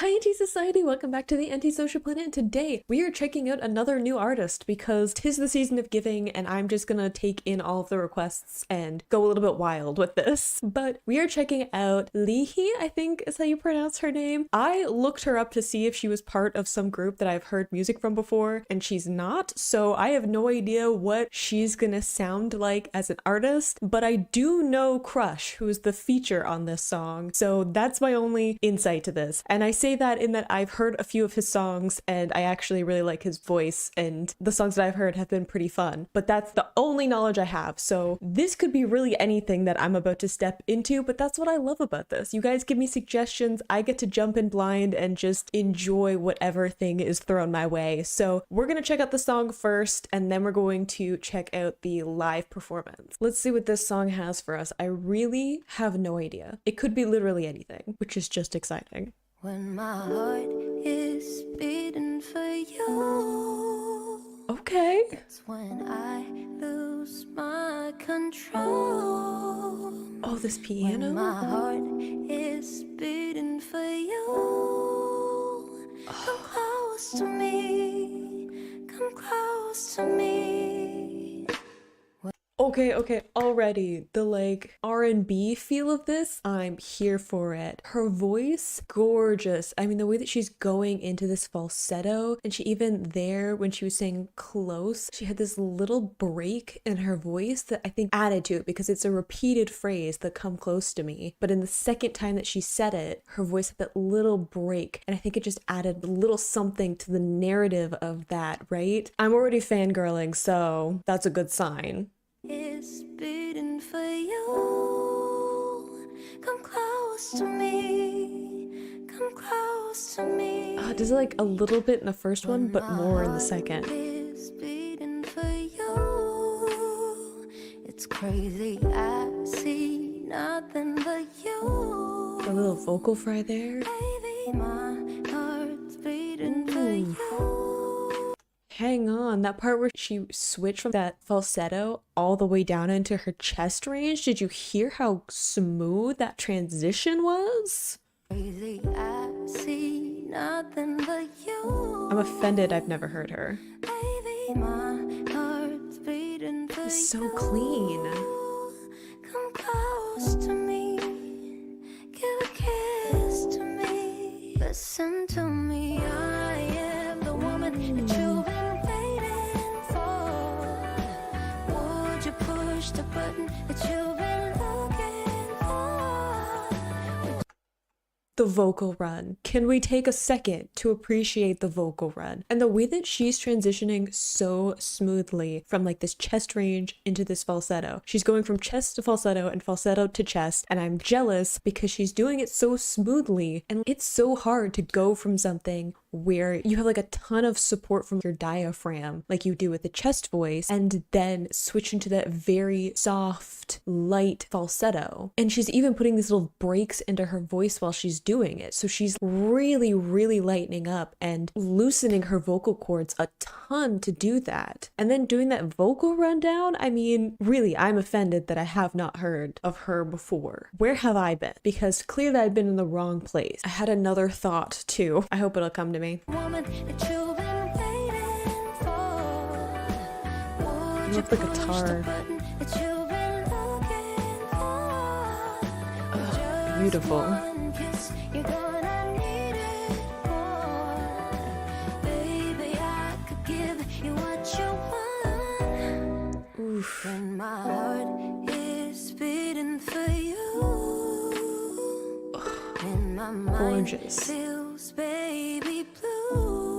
Hi Anti-Society, welcome back to the Anti-Social Planet, and today we are checking out another new artist because 'tis the season of giving and I'm just gonna take in all of the requests and go a little bit wild with this. But we are checking out LeeHi, I think is how you pronounce her name. I looked her up to see if she was part of some group that I've heard music from before, and she's not, so I have no idea what she's gonna sound like as an artist, but I do know Crush, who is the feature on this song, so that's my only insight to this. And I say that in that I've heard a few of his songs and I actually really like his voice, and the songs that I've heard have been pretty fun, but that's the only knowledge I have. So this could be really anything that I'm about to step into, but that's what I love about this. You guys give me suggestions, I get to jump in blind and just enjoy whatever thing is thrown my way. So we're gonna check out the song first and then we're going to check out the live performance. Let's see what this song has for us. I really have no idea. It could be literally anything, which is just exciting. When my heart is beating for you, okay, it's when I lose my control. Oh, this piano. When my heart is beating for you, come close to me, come close to me. Okay, already the like R&B feel of this, I'm here for it. Her voice, gorgeous. I mean, the way that she's going into this falsetto, and she even there when she was saying close, she had this little break in her voice that I think added to it because it's a repeated phrase, the come close to me. But in the second time that she said it, her voice had that little break, and I think it just added a little something to the narrative of that, right? I'm already fangirling, so that's a good sign. Is beating for you. Come close to me. Come close to me. Does it like a little bit in the first one, but more in the second? Is beating for you. It's crazy. I see nothing but you. A little vocal fry there. Baby, my heart's beating for you. Hang on, that part where she switched from that falsetto all the way down into her chest range, did you hear how smooth that transition was? Crazy, I see nothing but you. I'm offended I've never heard her. Baby, my heart's beating for It's so clean. Come close to me, give a kiss to me. Listen to me, I am the woman that you've been waiting for. Would you push the button that you've been looking for? The vocal run. Can we take a second to appreciate the vocal run? And the way that she's transitioning so smoothly from like this chest range into this falsetto. She's going from chest to falsetto and falsetto to chest, and I'm jealous because she's doing it so smoothly, and it's so hard to go from something where you have like a ton of support from your diaphragm like you do with the chest voice and then switch into that very soft, light falsetto. And she's even putting these little breaks into her voice while she's doing it. So she's really lightening up and loosening her vocal cords a ton to do that. And then doing that vocal rundown, I mean, really, I'm offended that I have not heard of her before. Where have I been? Because clearly I've been in the wrong place. I had another thought too. I hope it'll come to me. Woman that you've been waiting for. I love the guitar. Beautiful. You're gonna need it more. Baby, I could give you what you want. Oof. When my heart is beating for you. And my mind Gorgeous. feels baby blue.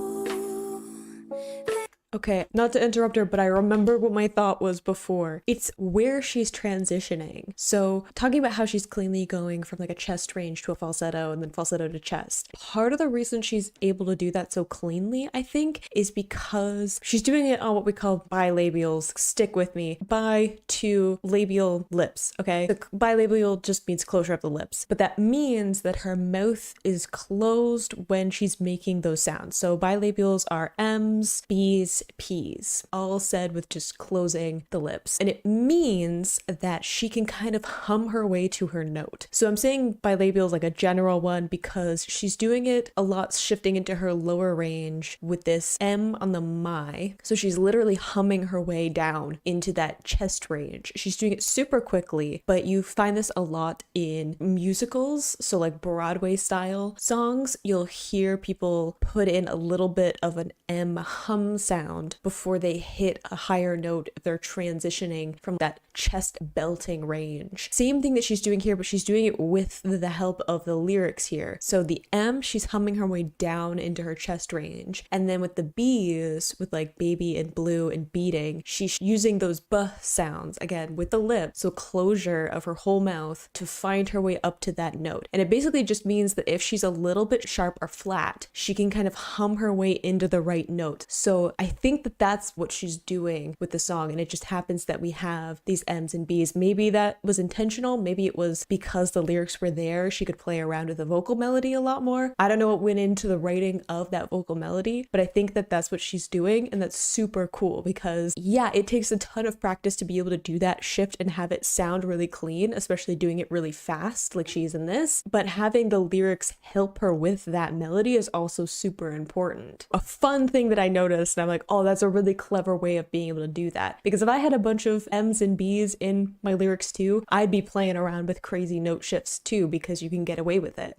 Okay, not to interrupt her, but I remember what my thought was before. It's where she's transitioning. So talking about how she's cleanly going from like a chest range to a falsetto and then falsetto to chest. Part of the reason she's able to do that so cleanly, I think, is because she's doing it on what we call bilabials. Stick with me. Bi to labial lips, okay? The bilabial just means closure of the lips, but that means that her mouth is closed when she's making those sounds. So bilabials are M's, B's, rice, peas, all said with just closing the lips. And it means that she can kind of hum her way to her note. So I'm saying bilabial is like a general one because she's doing it a lot, shifting into her lower range with this M on the my. So she's literally humming her way down into that chest range. She's doing it super quickly, but you find this a lot in musicals. So like Broadway style songs, you'll hear people put in a little bit of an M hum sound before they hit a higher note if they're transitioning from that chest belting range. Same thing that she's doing here, but she's doing it with the help of the lyrics here. So the M, she's humming her way down into her chest range. And then with the B's, with like baby and blue and beating, she's using those B sounds again with the lip. So closure of her whole mouth to find her way up to that note. And it basically just means that if she's a little bit sharp or flat, she can kind of hum her way into the right note. So I think that that's what she's doing with the song. And it just happens that we have these M's and B's. Maybe that was intentional. Maybe it was because the lyrics were there. She could play around with the vocal melody a lot more. I don't know what went into the writing of that vocal melody, but I think that that's what she's doing. And that's super cool because yeah, it takes a ton of practice to be able to do that shift and have it sound really clean, especially doing it really fast like she's in this. But having the lyrics help her with that melody is also super important. A fun thing that I noticed, and I'm like, oh, that's a really clever way of being able to do that. Because if I had a bunch of M's and B's in my lyrics too, I'd be playing around with crazy note shifts too, because you can get away with it.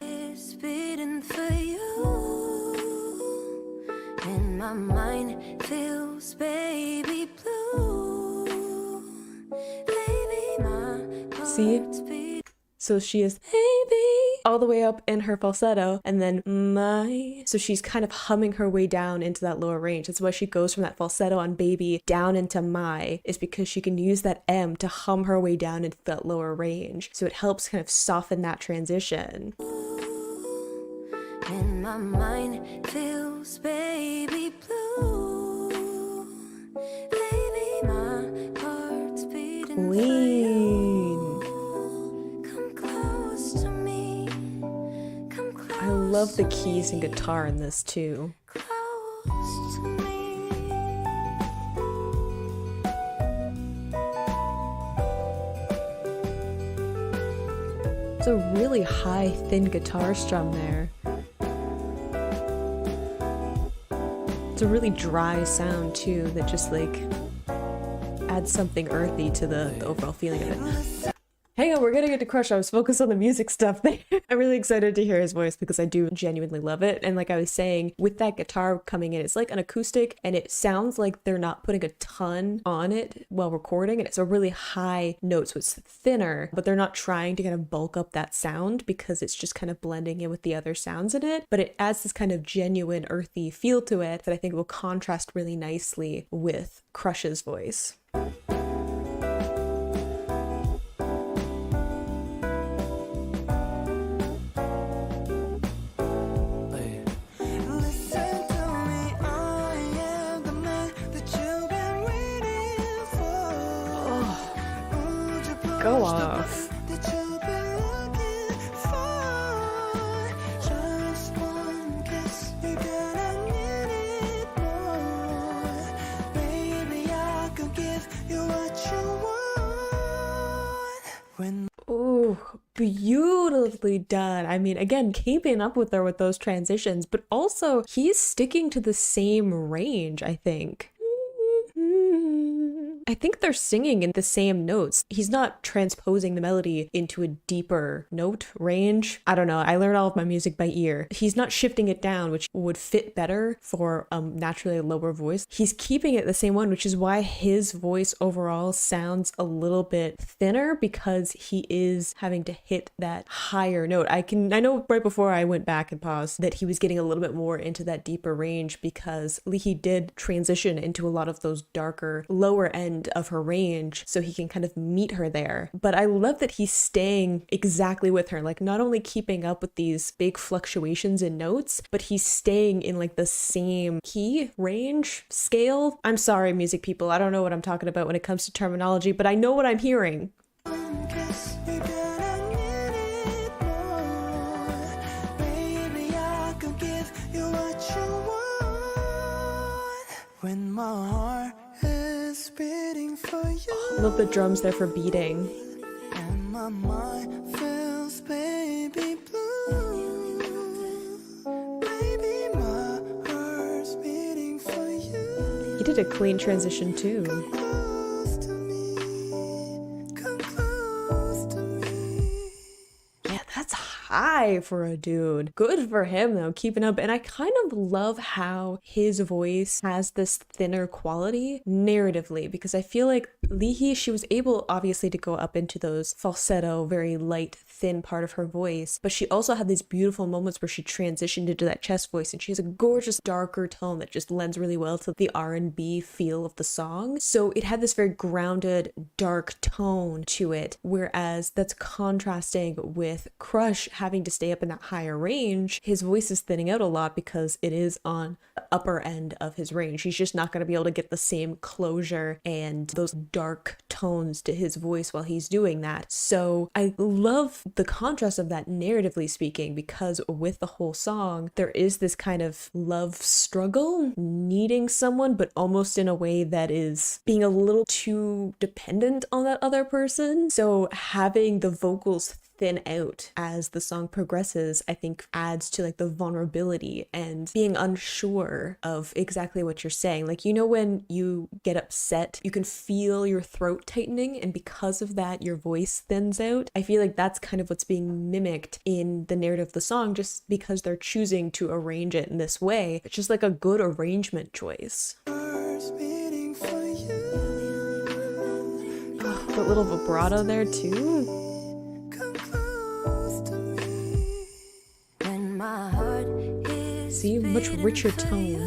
It's beating for you, and my mind feels baby blue. Baby, my See? So she is baby all the way up in her falsetto and then my. So she's kind of humming her way down into that lower range. That's why she goes from that falsetto on baby down into my, is because she can use that M to hum her way down into that lower range. So it helps kind of soften that transition. and my mind feels baby blue. Baby, my heart's beating for Clean. you. Come close to me. Come close. I love the keys and guitar in this too. Close to me. It's a really high, thin guitar strum there. It's a really dry sound too that just like adds something earthy to the overall feeling of it. Hang on, we're gonna get to Crush. I was focused on the music stuff there. I'm really excited to hear his voice because I do genuinely love it. And like I was saying, with that guitar coming in, it's like an acoustic and it sounds like they're not putting a ton on it while recording. And it's a really high note, so it's thinner, but they're not trying to kind of bulk up that sound because it's just kind of blending in with the other sounds in it. But it adds this kind of genuine, earthy feel to it that I think will contrast really nicely with Crush's voice. Go off. Ooh, beautifully done. I mean, again, keeping up with her with those transitions, but also he's sticking to the same range, I think. I think they're singing in the same notes. He's not transposing the melody into a deeper note range. I don't know. I learned all of my music by ear. He's not shifting it down, which would fit better for naturally a lower voice. He's keeping it the same one, which is why his voice overall sounds a little bit thinner because he is having to hit that higher note. I know right before I went back and paused that he was getting a little bit more into that deeper range because LeeHi did transition into a lot of those darker lower end of her range so he can kind of meet her there. But I love that he's staying exactly with her, like not only keeping up with these big fluctuations in notes, but he's staying in like the same key range scale. I'm sorry, music people, I don't know what I'm talking about when it comes to terminology, but I know what I'm hearing. Love the drums there for beating. And my mind feels baby blue. Baby, my heart's beating for you. He did a clean transition too. Close to me. Come close to me. Yeah, that's high for a dude. Good for him though, keeping up. And I kind of love how his voice has this thinner quality narratively, because I feel like LeeHi, she was able obviously to go up into those falsetto, very light, thin part of her voice, but she also had these beautiful moments where she transitioned into that chest voice, and she has a gorgeous darker tone that just lends really well to the R&B feel of the song. So it had this very grounded, dark tone to it, whereas that's contrasting with Crush having to stay up in that higher range. His voice is thinning out a lot because it is on the upper end of his range. He's just not going to be able to get the same closure and those dark tones to his voice while he's doing that. So I love the contrast of that narratively speaking, because with the whole song, there is this kind of love struggle, needing someone, but almost in a way that is being a little too dependent on that other person. So having the vocals thin out as the song progresses, I think adds to like the vulnerability and being unsure of exactly what you're saying. Like, you know, when you get upset, you can feel your throat tightening, and because of that, your voice thins out. I feel like that's kind of what's being mimicked in the narrative of the song, just because they're choosing to arrange it in this way. It's just like a good arrangement choice. Heart's beating for you. Oh, that little vibrato there too. Come close to me. When my heart is See, much beating richer for tone. you.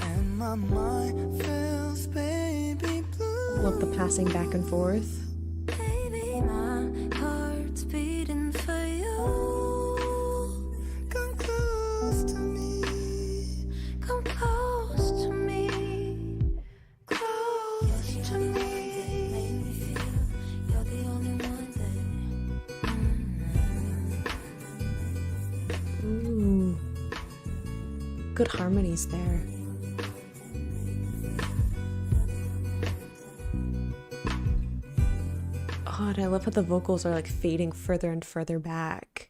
And my mind feels baby blue. Love the passing back and forth. Baby, my heart's beating for you. Come close to me. Come close to me. Close to me. You're the only one that. Ooh. Good harmonies there. Oh, and I love how the vocals are like fading further and further back.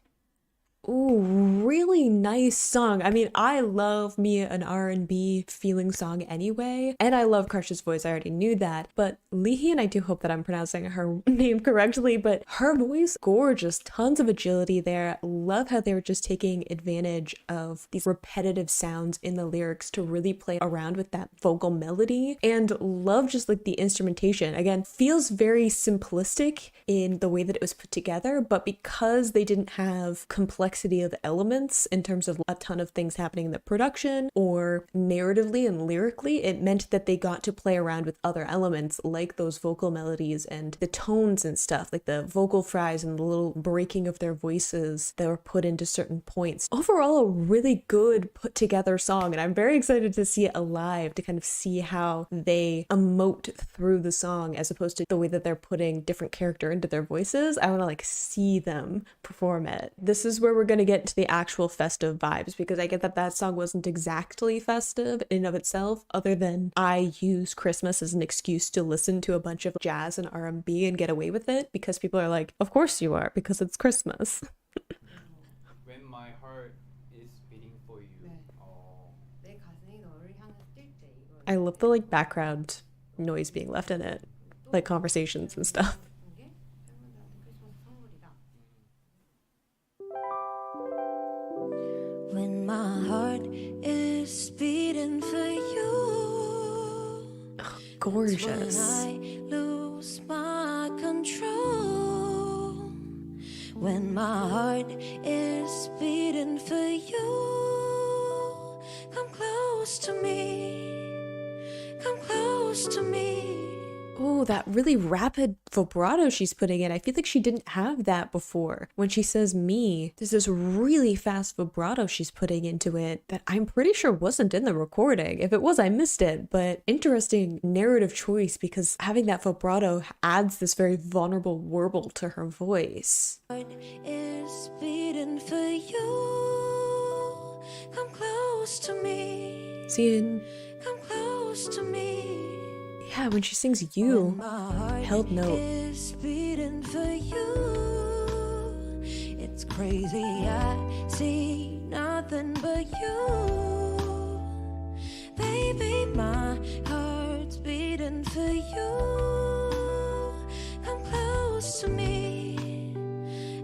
Ooh, really nice song. I mean, I love me an R&B feeling song anyway, and I love Crush's voice. I already knew that, but LeeHi, and I do hope that I'm pronouncing her name correctly, but her voice, gorgeous, tons of agility there. Love how they were just taking advantage of these repetitive sounds in the lyrics to really play around with that vocal melody, and love just like the instrumentation. Again, feels very simplistic in the way that it was put together, but because they didn't have complexity of elements in terms of a ton of things happening in the production or narratively and lyrically, it meant that they got to play around with other elements like those vocal melodies and the tones and stuff, like the vocal fries and the little breaking of their voices that were put into certain points. Overall, a really good put together song, and I'm very excited to see it alive, to kind of see how they emote through the song as opposed to the way that they're putting different character into their voices. I want to like see them perform it. This is where we're going to get to the actual festive vibes, because I get that that song wasn't exactly festive in and of itself, other than I use Christmas as an excuse to listen to a bunch of jazz and R&B and get away with it, because people are like, of course you are, because it's Christmas. When my heart is beating for you. 내 가슴이 너를 향해 뛸 때 이거 I love the like background noise being left in it, like conversations and stuff. 게 팬분들한테 크리스마스 선물이다. When my heart is beating for you. Gorgeous. When I lose my control. When my heart is beating for you. Come close to me. Come close to me. Oh, that really rapid vibrato she's putting in. I feel like she didn't have that before. When she says me, there's this really fast vibrato she's putting into it that I'm pretty sure wasn't in the recording. If it was, I missed it. But interesting narrative choice, because having that vibrato adds this very vulnerable warble to her voice. Heart is beating for you. Come close to me. Seeing, Come close to me. Yeah, when she sings you, held note. Is beating for you. It's crazy, I see nothing but you. Baby, my heart's beating for you. Come close to me,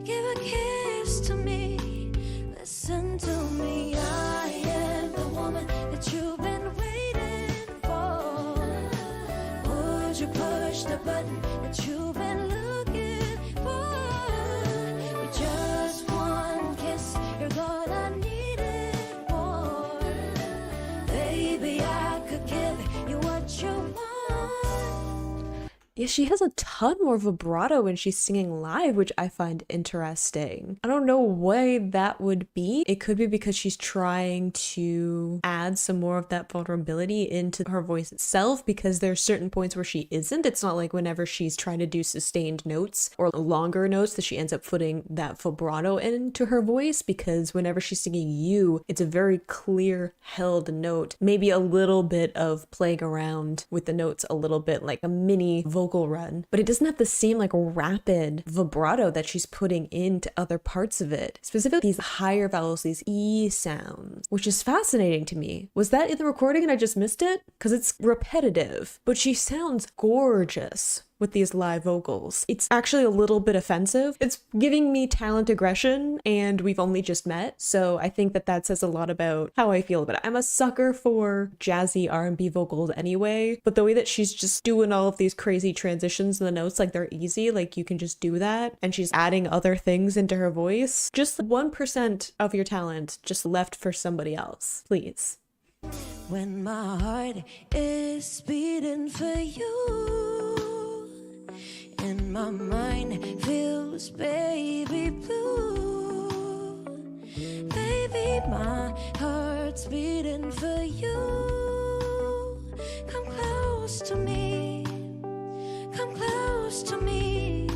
give a kiss to me. Listen to me, I am the woman that you've been waiting for. Would you push the button that you've been looking for? With just one kiss, you're gonna need it more. Baby, I could give you what you want. Yeah, she has a ton more vibrato when she's singing live, which I find interesting. I don't know why that would be. It could be because she's trying to add some more of that vulnerability into her voice itself, because there's certain points where she isn't. It's not like whenever she's trying to do sustained notes or longer notes that she ends up putting that vibrato into her voice, because whenever she's singing you, it's a very clear held note, maybe a little bit of playing around with the notes a little bit, like a mini vocal run, but it doesn't have the same like rapid vibrato that she's putting into other parts of it, specifically these higher vowels, these E sounds, which is fascinating to me. Was that in the recording and I just missed it? Because it's repetitive, but she sounds gorgeous with these live vocals. It's actually a little bit offensive. It's giving me talent aggression, and we've only just met, so I think that that says a lot about how I feel about it. I'm a sucker for jazzy R&B vocals anyway, but the way that she's just doing all of these crazy transitions in the notes, like they're easy, like you can just do that, and she's adding other things into her voice. Just 1% of your talent just left for somebody else, please. When my heart is beating for you, and my mind feels baby blue. Baby, my heart's beating for you. Come close to me, come close to me.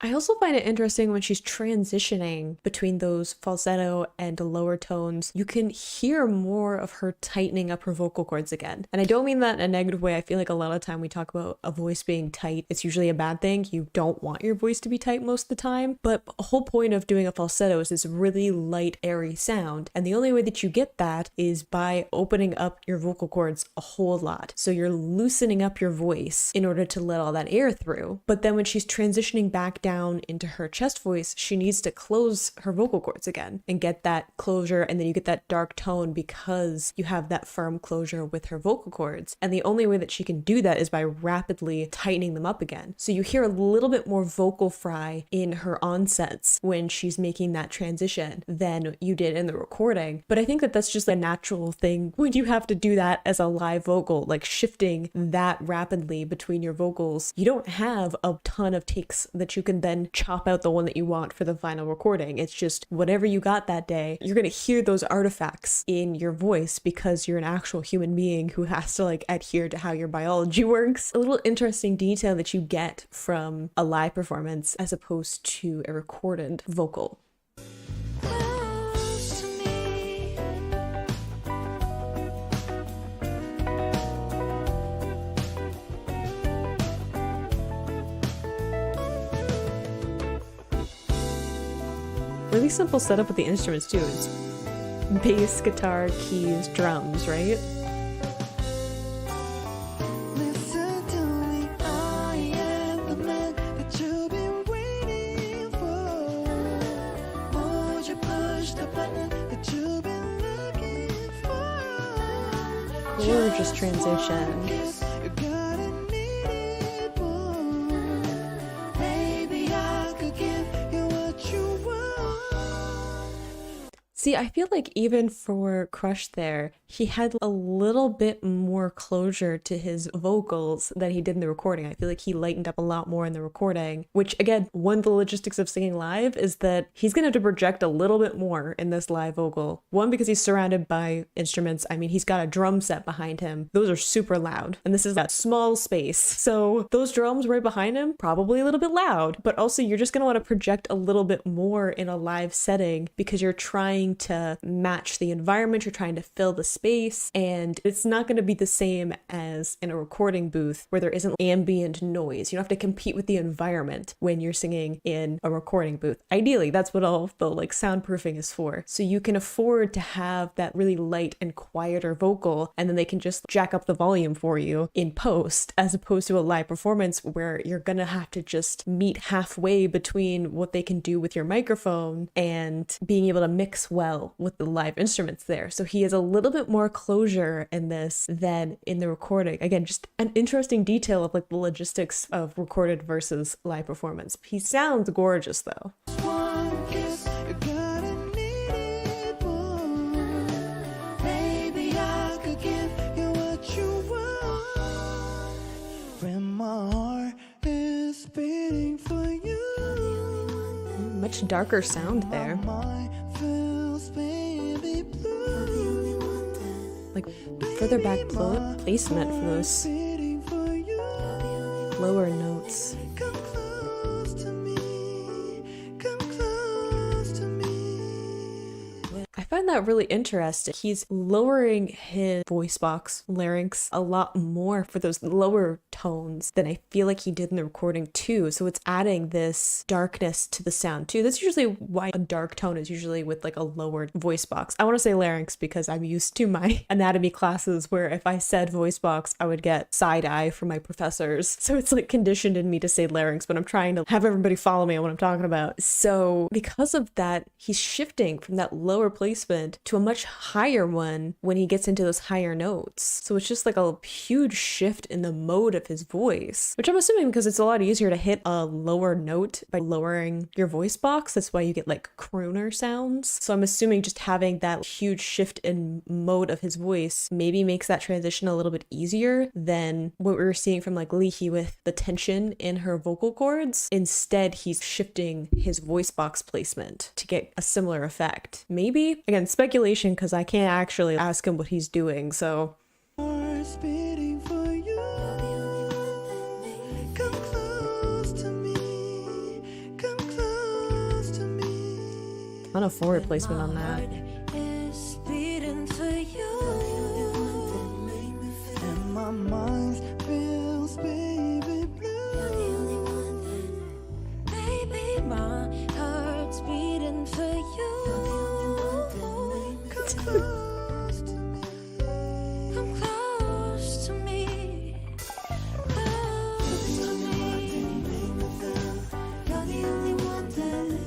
I also find it interesting when she's transitioning between those falsetto and lower tones, you can hear more of her tightening up her vocal cords again. And I don't mean that in a negative way. I feel like a lot of time we talk about a voice being tight, it's usually a bad thing. You don't want your voice to be tight most of the time, but the whole point of doing a falsetto is this really light, airy sound. And the only way that you get that is by opening up your vocal cords a whole lot. So you're loosening up your voice in order to let all that air through. But then when she's transitioning back down into her chest voice, she needs to close her vocal cords again and get that closure, and then you get that dark tone because you have that firm closure with her vocal cords. And the only way that she can do that is by rapidly tightening them up again. So you hear a little bit more vocal fry in her onsets when she's making that transition than you did in the recording. But I think that that's just a natural thing when you have to do that as a live vocal, like shifting that rapidly between your vocals. You don't have a ton of takes that you can then chop out the one that you want for the final recording. It's just whatever you got that day. You're gonna hear those artifacts in your voice because you're an actual human being who has to like adhere to how your biology works. A little interesting detail that you get from a live performance as opposed to a recorded vocal. Close to me. Really simple setup with the instruments too. It's bass, guitar, keys, drums, right? Listen to me, I am the man that you've been waiting for. Won't you push the button that you've been looking for? Gorgeous transition. Yes, you're gonna need it more. Baby, I could give you what you want. See, I feel like even for Crush there, he had a little bit more closure to his vocals than he did in the recording. I feel like he lightened up a lot more in the recording, which again, one of the logistics of singing live is that he's gonna have to project a little bit more in this live vocal. One, because he's surrounded by instruments. I mean, he's got a drum set behind him. Those are super loud, and this is a small space. So those drums right behind him, probably a little bit loud, but also you're just gonna wanna project a little bit more in a live setting because you're trying trying to match the environment, you're trying to fill the space, and it's not going to be the same as in a recording booth where there isn't ambient noise. You don't have to compete with the environment when you're singing in a recording booth. Ideally, that's what all the like soundproofing is for. So you can afford to have that really light and quieter vocal, and then they can just jack up the volume for you in post, as opposed to a live performance where you're gonna have to just meet halfway between what they can do with your microphone and being able to mix well with the live instruments there. So he has a little bit more closure in this than in the recording. Again, just an interesting detail of like the logistics of recorded versus live performance. He sounds gorgeous though. One kiss, you gotta need it more. Baby, I could give you what you want. When my heart is beating for you. Much darker sound there. Like further back placement for those lower notes. Come close to me. Come close to me. I find that really interesting. He's lowering his voice box larynx a lot more for those lower tones than I feel like he did in the recording too. So it's adding this darkness to the sound too. That's usually why a dark tone is usually with like a lowered voice box. I want to say larynx because I'm used to my anatomy classes where if I said voice box, I would get side eye from my professors. So it's like conditioned in me to say larynx, but I'm trying to have everybody follow me on what I'm talking about. So because of that, he's shifting from that lower placement to a much higher one when he gets into those higher notes. So it's just like a huge shift in the mode of his voice, which I'm assuming because it's a lot easier to hit a lower note by lowering your voice box. That's why you get like crooner sounds. So I'm assuming just having that huge shift in mode of his voice maybe makes that transition a little bit easier than what we were seeing from like LeeHi with the tension in her vocal cords. Instead, he's shifting his voice box placement to get a similar effect. Maybe, again, speculation because I can't actually ask him what he's doing, so. Heart's beating for you. Come close to me. Come close to me. Ton of forward placement on that. It's beating for you. And my mind feels baby blue. Baby, my heart's beating for you. Come close to me. Come close to me. Close to me. You're the only one that.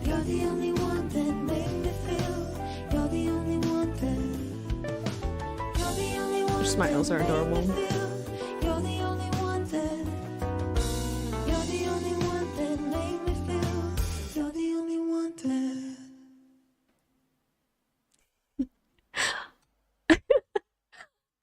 You're the only one that made me feel. You're the only one that. You're the only one. Their smiles are adorable. You're the only one that. You're the only one that made me feel. You're the only one that.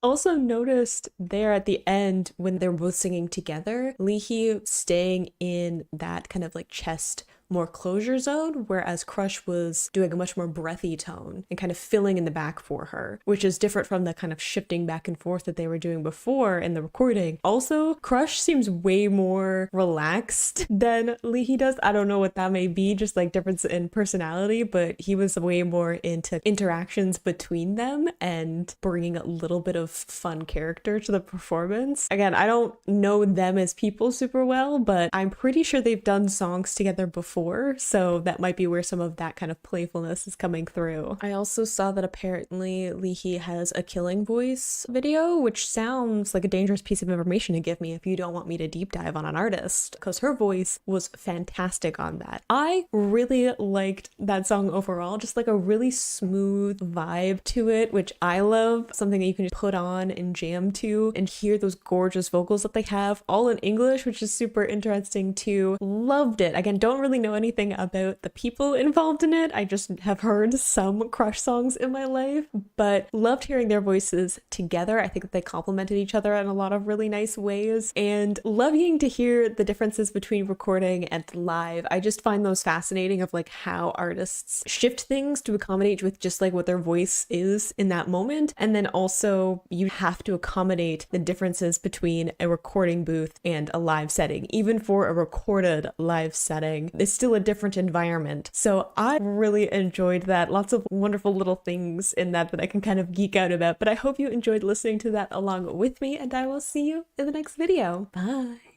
Also noticed there at the end when they're both singing together, LeeHi staying in that kind of like chest more closure zone, whereas Crush was doing a much more breathy tone and kind of filling in the back for her, which is different from the kind of shifting back and forth that they were doing before in the recording. Also, Crush seems way more relaxed than LeeHi does. I don't know what that may be, just like difference in personality, but he was way more into interactions between them and bringing a little bit of fun character to the performance. Again, I don't know them as people super well, but I'm pretty sure they've done songs together before, so that might be where some of that kind of playfulness is coming through. I also saw that apparently LeeHi has a killing voice video, which sounds like a dangerous piece of information to give me if you don't want me to deep dive on an artist, because her voice was fantastic on that. I really liked that song overall, just like a really smooth vibe to it, which I love, something that you can just put on and jam to and hear those gorgeous vocals that they have, all in English, which is super interesting too. Loved it. Again, don't really know anything about the people involved in it. I just have heard some Crush songs in my life, but loved hearing their voices together. I think that they complemented each other in a lot of really nice ways, and loving to hear the differences between recording and live. I just find those fascinating of like how artists shift things to accommodate with just like what their voice is in that moment, and then also you have to accommodate the differences between a recording booth and a live setting. Even for a recorded live setting, this still a different environment. So I really enjoyed that. Lots of wonderful little things in that I can kind of geek out about. But I hope you enjoyed listening to that along with me, and I will see you in the next video. Bye!